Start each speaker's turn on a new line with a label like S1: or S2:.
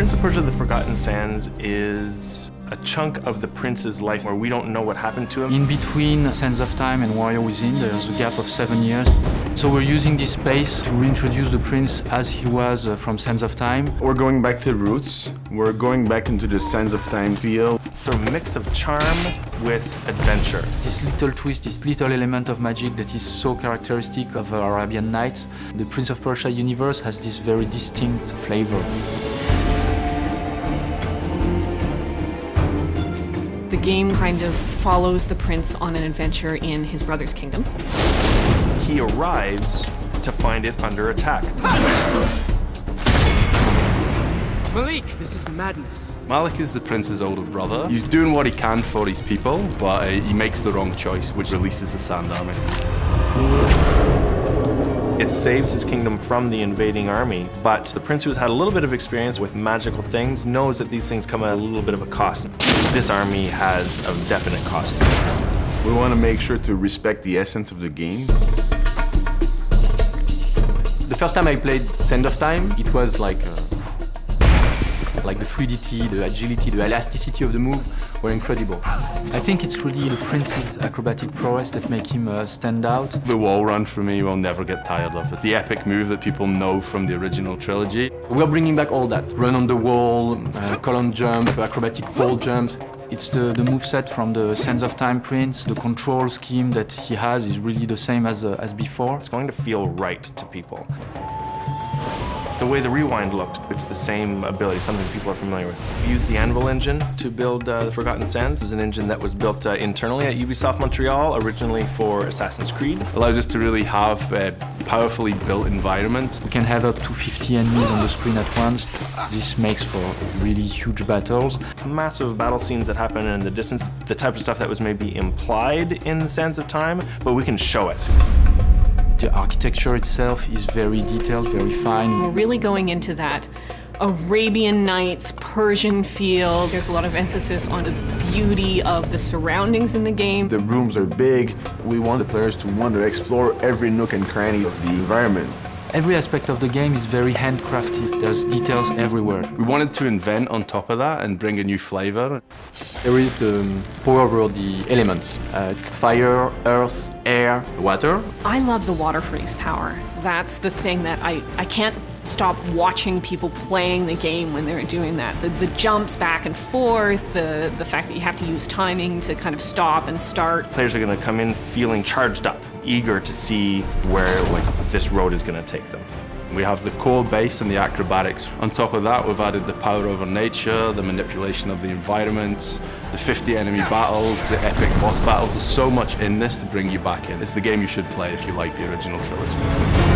S1: Prince of Persia: The Forgotten Sands is a chunk of the prince's life where we don't know what happened to him.
S2: In between Sands of Time and Warrior Within, there's a gap of 7 years. So we're using this space to reintroduce the prince as he was from Sands of Time.
S3: We're going back to the roots. We're going back into the Sands of Time feel.
S1: Sort of mix of charm with adventure.
S2: This little twist, this little element of magic that is so characteristic of Arabian Nights. The Prince of Persia universe has this very distinct flavor.
S4: The game kind of follows the prince on an adventure in his brother's kingdom.
S1: He arrives to find it under attack.
S5: Malik, this is madness.
S3: Malik is the prince's older brother. He's doing what he can for his people, but he makes the wrong choice, which releases the Sand Army.
S1: It saves his kingdom from the invading army, but the prince, who's had a little bit of experience with magical things, knows that these things come at a little bit of a cost. This army has a definite cost.
S3: We want to make sure to respect the essence of the game.
S6: The first time I played Sands of Time, it was like the fluidity, the agility, the elasticity of the move were incredible.
S2: I think it's really the prince's acrobatic prowess that make him stand out.
S3: The wall run for me will never get tired of. It's the epic move that people know from the original trilogy.
S6: We're bringing back all that. Run on the wall, column jump, acrobatic pole jumps.
S2: It's the moveset from the Sands of Time prince. The control scheme that he has is really the same as before.
S1: It's going to feel right to people. The way the rewind looks, it's the same ability, something people are familiar with. We used the Anvil engine to build The Forgotten Sands. It was an engine that was built internally at Ubisoft Montreal, originally for Assassin's Creed.
S3: It allows us to really have powerfully built environments.
S2: We can have up to 50 enemies on the screen at once. This makes for really huge battles.
S1: Massive battle scenes that happen in the distance, the type of stuff that was maybe implied in the Sands of Time, but we can show it.
S2: The architecture itself is very detailed, very fine.
S4: We're really going into that Arabian Nights, Persian feel. There's a lot of emphasis on the beauty of the surroundings in the game.
S3: The rooms are big. We want the players to want to explore every nook and cranny of the environment.
S2: Every aspect of the game is very handcrafted. There's details everywhere.
S3: We wanted to invent on top of that and bring a new flavor.
S6: There is the power over the elements. Fire, earth, air, water.
S4: I love the water freeze power. That's the thing that I can't stop watching people playing the game when they're doing that. The jumps back and forth, the fact that you have to use timing to kind of stop and start.
S1: Players are going to come in feeling charged up, eager to see where this road is going to take them.
S3: We have the core base and the acrobatics. On top of that, we've added the power over nature, the manipulation of the environment, the 50 enemy battles, the epic boss battles. There's so much in this to bring you back in. It's the game you should play if you like the original trilogy.